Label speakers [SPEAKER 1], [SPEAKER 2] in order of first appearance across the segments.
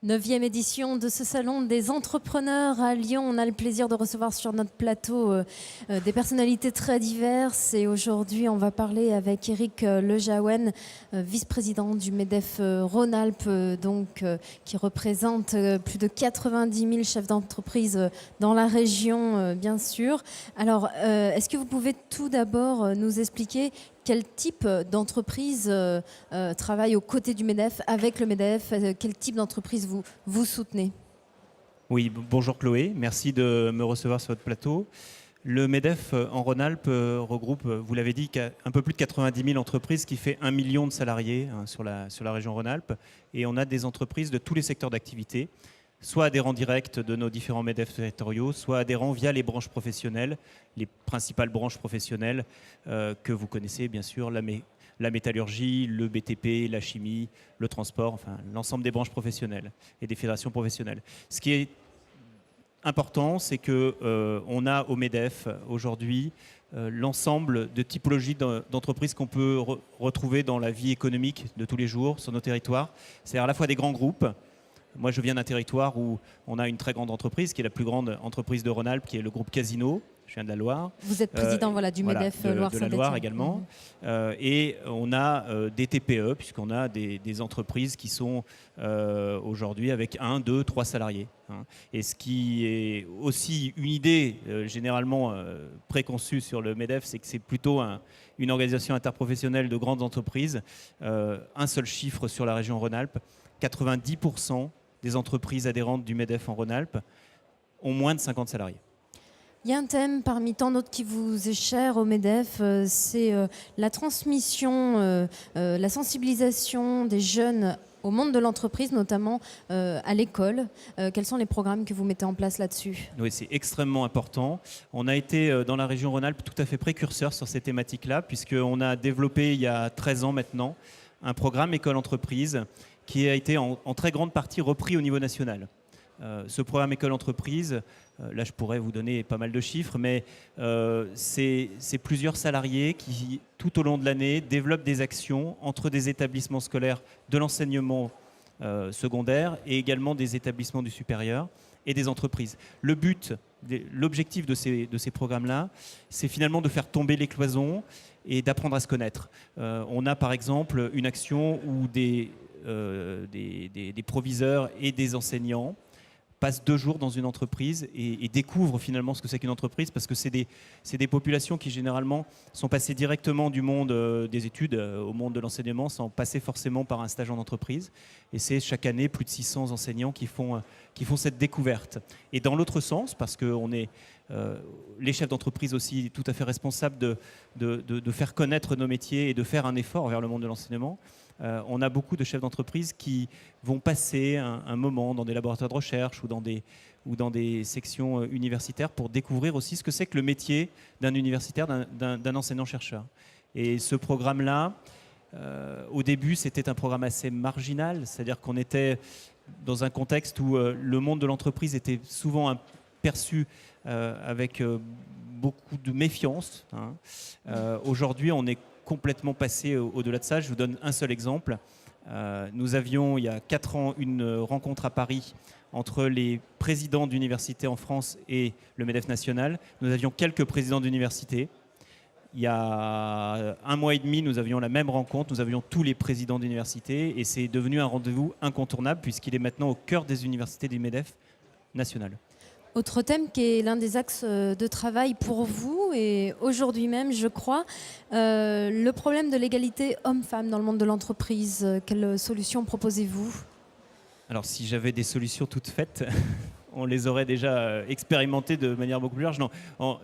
[SPEAKER 1] 9e édition de ce salon des entrepreneurs à Lyon. On a le plaisir de recevoir sur notre plateau des personnalités très diverses. Et aujourd'hui, on va parler avec Éric Lejaouen, vice-président du MEDEF Rhône-Alpes, qui représente plus de 90 000 chefs d'entreprise dans la région, bien sûr. Alors, est-ce que vous pouvez tout d'abord nous expliquer quel type d'entreprise travaille aux côtés du MEDEF, avec le MEDEF? Quel type d'entreprise vous soutenez?
[SPEAKER 2] Oui, bonjour Chloé, merci de me recevoir sur votre plateau. Le MEDEF en Rhône-Alpes regroupe, vous l'avez dit, un peu plus de 90 000 entreprises, qui fait 1 million de salariés sur la région Rhône-Alpes. Et on a des entreprises de tous les secteurs d'activité, soit adhérents directs de nos différents MEDEF territoriaux, soit adhérents via les branches professionnelles, les principales branches professionnelles que vous connaissez bien sûr, la métallurgie, le BTP, la chimie, le transport, enfin l'ensemble des branches professionnelles et des fédérations professionnelles. Ce qui est important, c'est qu'on a au MEDEF aujourd'hui l'ensemble de typologies d'entreprises qu'on peut retrouver dans la vie économique de tous les jours sur nos territoires. C'est à la fois des grands groupes. Moi, je viens d'un territoire où on a une très grande entreprise, qui est la plus grande entreprise de Rhône-Alpes, qui est le groupe Casino. Je viens de la Loire.
[SPEAKER 1] Vous êtes président du MEDEF Loire-Saint-Étienne.
[SPEAKER 2] De la Loire également. Et on a des TPE, puisqu'on a des entreprises qui sont aujourd'hui avec 1, 2, 3 salariés. Et ce qui est aussi une idée généralement préconçue sur le MEDEF, c'est que c'est plutôt une organisation interprofessionnelle de grandes entreprises. Un seul chiffre sur la région Rhône-Alpes, 90% des entreprises adhérentes du MEDEF en Rhône-Alpes ont moins de 50 salariés.
[SPEAKER 1] Il y a un thème parmi tant d'autres qui vous est cher au MEDEF, c'est la transmission, la sensibilisation des jeunes au monde de l'entreprise, notamment à l'école. Quels sont les programmes que vous mettez en place là-dessus?
[SPEAKER 2] Oui, c'est extrêmement important. On a été dans la région Rhône-Alpes tout à fait précurseur sur ces thématiques-là, puisqu'on a développé il y a 13 ans maintenant un programme école-entreprise qui a été en très grande partie repris au niveau national. Ce programme école-entreprise, là je pourrais vous donner pas mal de chiffres, mais c'est plusieurs salariés qui, tout au long de l'année, développent des actions entre des établissements scolaires de l'enseignement secondaire et également des établissements du supérieur et des entreprises. L'objectif de ces programmes-là, c'est finalement de faire tomber les cloisons et d'apprendre à se connaître. On a par exemple une action où des proviseurs et des enseignants passent 2 jours dans une entreprise et découvrent finalement ce que c'est qu'une entreprise, parce que c'est des populations qui généralement sont passées directement du monde des études au monde de l'enseignement sans passer forcément par un stage en entreprise. Et c'est chaque année plus de 600 enseignants qui font cette découverte. Et dans l'autre sens, parce qu'on est les chefs d'entreprise aussi tout à fait responsables de faire connaître nos métiers et de faire un effort vers le monde de l'enseignement, on a beaucoup de chefs d'entreprise qui vont passer un moment dans des laboratoires de recherche ou dans des sections universitaires pour découvrir aussi ce que c'est que le métier d'un universitaire, d'un enseignant-chercheur. Et ce programme-là, au début, c'était un programme assez marginal, c'est-à-dire qu'on était dans un contexte où le monde de l'entreprise était souvent perçu avec beaucoup de méfiance. Aujourd'hui, on est complètement passé au-delà de ça. Je vous donne un seul exemple. Nous avions, il y a 4 ans, une rencontre à Paris entre les présidents d'universités en France et le MEDEF national. Nous avions quelques présidents d'universités. Il y a 1 mois et demi, nous avions la même rencontre. Nous avions tous les présidents d'universités et c'est devenu un rendez-vous incontournable puisqu'il est maintenant au cœur des universités du MEDEF national.
[SPEAKER 1] Autre thème qui est l'un des axes de travail pour vous, et aujourd'hui même, je crois, le problème de l'égalité homme-femme dans le monde de l'entreprise. Quelles solutions proposez-vous?
[SPEAKER 2] Alors, si j'avais des solutions toutes faites, on les aurait déjà expérimentées de manière beaucoup plus large. Non,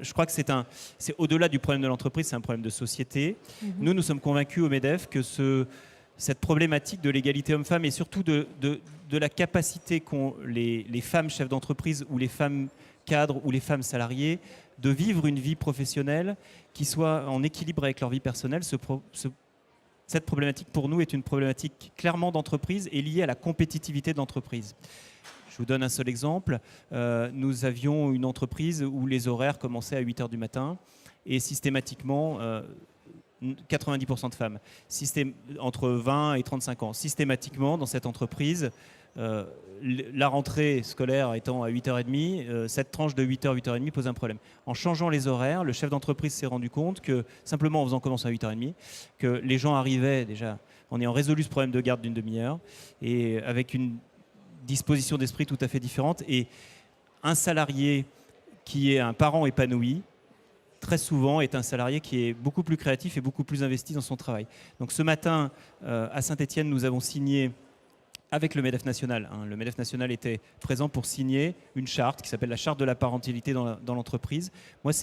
[SPEAKER 2] je crois que c'est au-delà du problème de l'entreprise, c'est un problème de société. Nous sommes convaincus au MEDEF que cette problématique de l'égalité homme-femme et surtout de la capacité qu'ont les femmes chefs d'entreprise ou les femmes cadres ou les femmes salariées de vivre une vie professionnelle qui soit en équilibre avec leur vie personnelle. Cette problématique pour nous est une problématique clairement d'entreprise et liée à la compétitivité de l'entreprise. Je vous donne un seul exemple. Nous avions une entreprise où les horaires commençaient à 8 h du matin et systématiquement 90% de femmes, entre 20 et 35 ans. Systématiquement, dans cette entreprise, la rentrée scolaire étant à 8h30, cette tranche de 8h, 8h30 pose un problème. En changeant les horaires, le chef d'entreprise s'est rendu compte que, simplement en faisant commencer à 8h30, que les gens arrivaient déjà en ayant résolu ce problème de garde d'une demi-heure et avec une disposition d'esprit tout à fait différente. Et un salarié qui est un parent épanoui, très souvent, est un salarié qui est beaucoup plus créatif et beaucoup plus investi dans son travail. Donc ce matin, à Saint-Étienne, nous avons signé avec le MEDEF national. Le MEDEF national était présent pour signer une charte qui s'appelle la charte de la parentalité dans l'entreprise. Moi,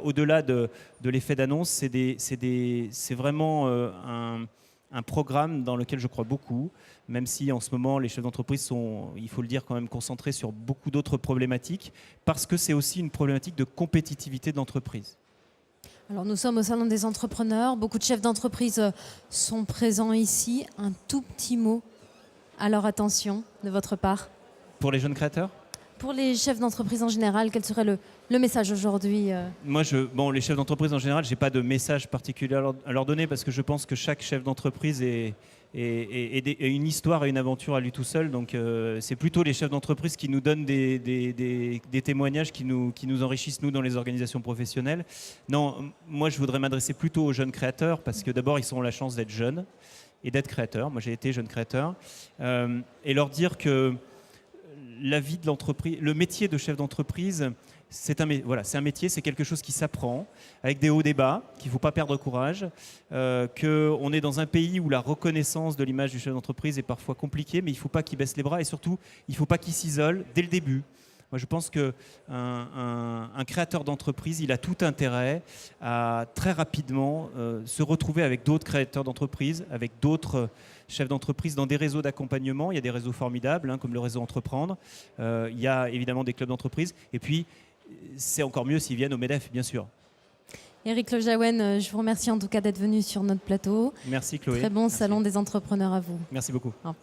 [SPEAKER 2] au-delà de l'effet d'annonce, c'est vraiment un programme dans lequel je crois beaucoup, même si en ce moment les chefs d'entreprise sont, il faut le dire, quand même concentrés sur beaucoup d'autres problématiques, parce que c'est aussi une problématique de compétitivité de l'entreprise.
[SPEAKER 1] Alors nous sommes au Salon des entrepreneurs, beaucoup de chefs d'entreprise sont présents ici. Un tout petit mot à leur attention de votre part.
[SPEAKER 2] Pour les jeunes créateurs ?
[SPEAKER 1] Pour les chefs d'entreprise en général, quel serait le message aujourd'hui ?
[SPEAKER 2] Moi, les chefs d'entreprise en général, je n'ai pas de message particulier à leur donner parce que je pense que chaque chef d'entreprise est une histoire et une aventure à lui tout seul. Donc, c'est plutôt les chefs d'entreprise qui nous donnent des témoignages qui nous enrichissent, nous, dans les organisations professionnelles. Non, moi, je voudrais m'adresser plutôt aux jeunes créateurs parce que d'abord, ils ont la chance d'être jeunes et d'être créateurs. Moi, j'ai été jeune créateur. Et leur dire que la vie de l'entreprise, le métier de chef d'entreprise, c'est un métier, c'est quelque chose qui s'apprend, avec des hauts, des bas, qu'il ne faut pas perdre courage, qu'on est dans un pays où la reconnaissance de l'image du chef d'entreprise est parfois compliquée, mais il ne faut pas qu'il baisse les bras et surtout, il ne faut pas qu'il s'isole dès le début. Moi, je pense qu'un créateur d'entreprise, il a tout intérêt à très rapidement se retrouver avec d'autres créateurs d'entreprise, avec d'autres chefs d'entreprise dans des réseaux d'accompagnement. Il y a des réseaux formidables, comme le réseau Entreprendre. Il y a évidemment des clubs d'entreprise. Et puis, c'est encore mieux s'ils viennent au MEDEF, bien sûr.
[SPEAKER 1] Éric Le Jaouen, je vous remercie en tout cas d'être venu sur notre plateau.
[SPEAKER 2] Merci Chloé.
[SPEAKER 1] Très bon
[SPEAKER 2] Merci.
[SPEAKER 1] Salon des entrepreneurs à vous.
[SPEAKER 2] Merci beaucoup.
[SPEAKER 1] Au revoir.